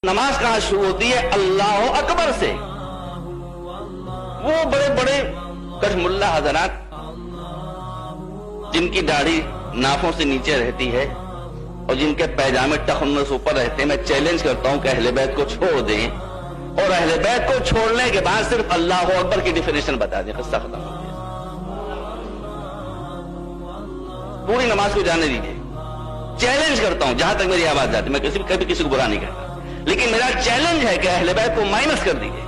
नमाज कहां शुरू होती है? अल्लाह अकबर से। वो बड़े बड़े कठमुल्ला हजरात जिनकी दाढ़ी नाफों से नीचे रहती है और जिनके पैजामे टखनों से ऊपर रहते हैं, मैं चैलेंज करता हूं कि अहले बैत को छोड़ दें और अहले बैत को छोड़ने के बाद सिर्फ अल्लाह अकबर की डिफिनेशन बता दें, किस्सा खत्म हो गया। पूरी नमाज को जाने दीजिए। चैलेंज करता हूं, जहां तक मेरी आवाज जाती है, मैं कभी किसी को बुरा नहीं कहता, लेकिन मेरा चैलेंज है कि अहले बैत को माइनस कर दीजिए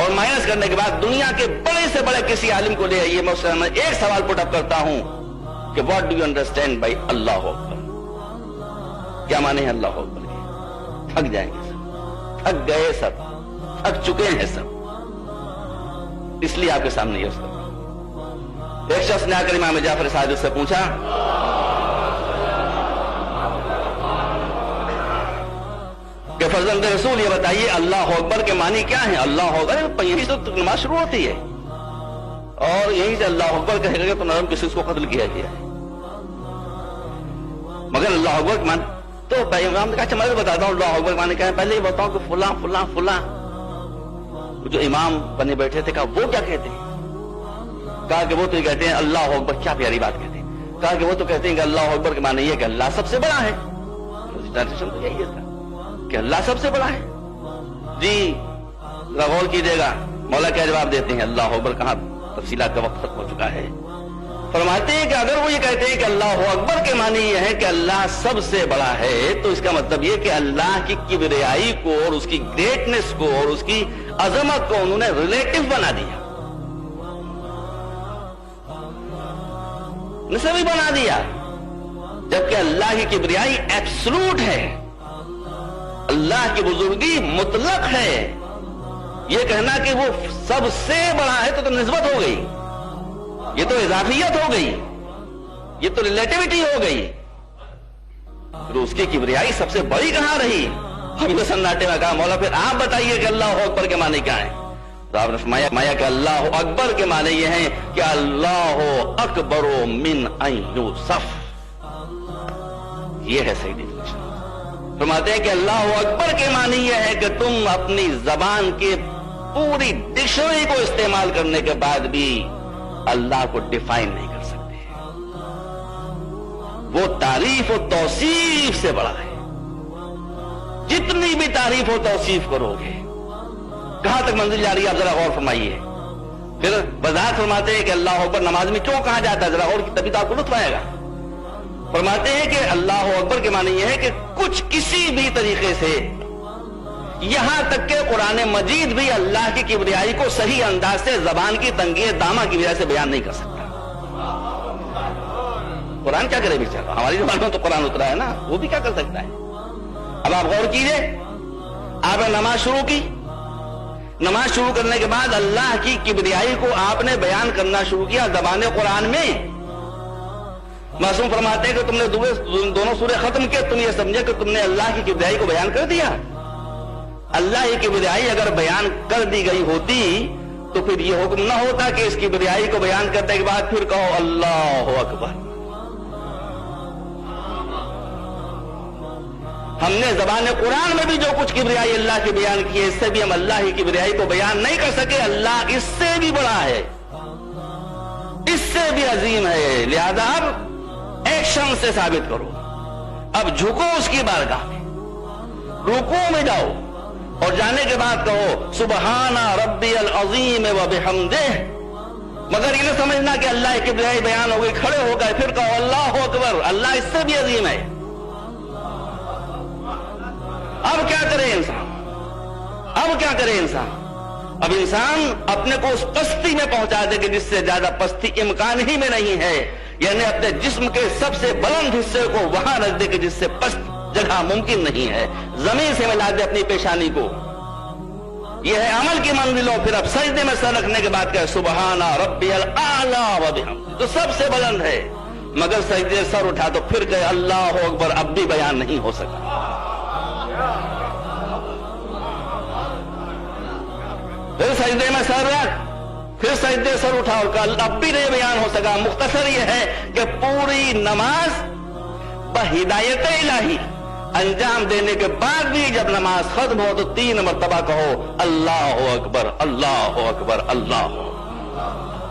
और माइनस करने के बाद दुनिया के बड़े से बड़े किसी आलिम को ले आइए, मैं उससे एक सवाल पुट अप करता हूं कि what do you understand by अल्लाह अकबर? क्या माने हैं अल्लाह अकबर के? थक जाएंगे सब, थक गए सब, थक चुके हैं सब, इसलिए आपके सामने ये उसका एक शख्स ने आकर इमाम जाफर सादिक से पूछा, कि फर्जंद रसूल ये बताइए अल्लाह अकबर के मानी क्या है? अल्लाह अकबर यही से तो नमाज शुरू होती है और यही से अल्लाह अकबर कहेगा तो नरम किसी को कत्ल किया गया है, मगर अल्लाह अकबर के मान तो इमाम ने कहा, मैं बताता हूँ अल्लाह अकबर माने क्या है। पहले ये बताओ कि फुला फुला फुला जो इमाम बने बैठे थे, कहा वो क्या कहते हैं? कहा कि वो तो ये कहते हैं अल्लाह अकबर। क्या प्यारी बात कहते हैं। कहा कि वो तो कहते हैं कि अल्लाह अकबर के माने ये कि अल्लाह सबसे बड़ा है। ट्रांसलेशन तो यही है कि अल्लाह सबसे बड़ा है। जी गौर कीजिएगा, मौला क्या जवाब देते हैं? अल्लाह अकबर कहां, तफसीलात का वक्त खत्म हो चुका है। फरमाते हैं कि अगर वो ये कहते हैं कि अल्लाह अकबर के मानी ये है कि अल्लाह सबसे बड़ा है, तो इसका मतलब ये कि अल्लाह की किबरियाई को और उसकी ग्रेटनेस को और उसकी अजमत को उन्होंने रिलेटिव बना दिया, निसबी बना दिया, जबकि अल्लाह की किबरियाई एब्सोल्यूट है, अल्लाह की बुजुर्गी मुतलक है। यह कहना कि वो सबसे बड़ा है तो निस्बत हो गई, ये तो इजाफियत हो गई, ये तो रिलेटिविटी हो गई। तो उसकी किबरियाई सबसे बड़ी कहां रही? हम तो सन्नाटे में कहा, मौला फिर आप बताइए कि अल्लाह अकबर के माने क्या है? तो आपने फरमाया कि अल्लाह अकबर के माने ये हैं कि अल्लाह अकबरो मिन अन यूसफ। ये है सही डिफिनेशन। फरमाते हैं कि अल्लाह अकबर के मानी यह है कि तुम अपनी जबान के पूरी डिक्शनरी को इस्तेमाल करने के बाद भी अल्लाह को डिफाइन नहीं कर सकते। वो तारीफ और तौसीफ से बड़ा है। जितनी भी तारीफ और तौसीफ करोगे, कहां तक मंजिल जा रही है आप जरा गौर फरमाइए। फिर वजाहत फरमाते हैं कि अल्लाह अकबर नमाज में क्यों कहा जाता है, जरा और तभी तो आपको लुत्फ आएगा। फरमाते हैं कि अल्लाह अकबर के माने यह है कि कुछ किसी भी तरीके से, यहां तक कि कुरान मजीद भी अल्लाह की किबरियाई को सही अंदाज से जबान की तंगी दामा की वजह से बयान नहीं कर सकता। कुरान क्या करे बेचारा, हमारी जबान में तो कुरान उतरा है ना, वो भी क्या कर सकता है? अब आप गौर कीजिए, आपने नमाज शुरू की, नमाज शुरू करने के बाद अल्लाह की किबरियाई को आपने बयान करना शुरू किया जबान कुरान में। मासूम फरमाते हैं कि तुमने दोनों सूरे खत्म किए, तुम ये समझे कि तुमने अल्लाह की किबरियाई को बयान कर दिया। अल्लाह की किबरियाई अगर बयान कर दी गई होती तो फिर ये हुक्म ना होता कि इस किबरियाई को बयान करने के बाद फिर कहो अल्लाह अकबर। हमने जबान कुरान में भी जो कुछ किबरियाई अल्लाह की बयान की है, इससे भी हम अल्लाह की किबरियाई को बयान नहीं कर सके। अल्लाह इससे भी बड़ा है, इससे भी अजीम है, लिहाजा अब एक्शन से साबित करो। अब झुको उसकी बारगाह में, रुकू में जाओ और जाने के बाद कहो सुबहाना रब्बियल अज़ीम व बिहम्दिह। मगर ये न समझना कि अल्लाह की किबरियाई बयान हो गई, खड़े हो गए, फिर कहो अल्लाह अकबर, अल्लाह इससे भी अजीम है। अब क्या करे इंसान? अब क्या करे इंसान? अब इंसान अपने को उस पस्ती में पहुंचा दे कि जिससे ज्यादा पस्ती इम्कान ही में नहीं है, यानी अपने जिस्म के सबसे बुलंद हिस्से को वहां रख दे कि जिससे पस्त जगह मुमकिन नहीं है, जमीन से मिला दे अपनी पेशानी को। यह है अमल की मंजिलों। फिर अब सजदे में सर रखने के बाद कहे सुबहाना रब्बियल आला व बिहम्दिह, तो सबसे बुलंद है, मगर सजदे सर उठा तो फिर कहे अल्लाह अकबर, अब भी बयान नहीं हो सका। फिर सजदे में सर रख, फिर सजदे सर उठा और कहा अब भी नहीं बयान हो सका। मुख्तसर यह है कि पूरी नमाज बहिदायत इलाही انجام دینے کے بعد بھی جب نماز ختم ہو تو 3 مرتبہ کہو اللہ اکبر اللہ اکبر اللہ اکبر۔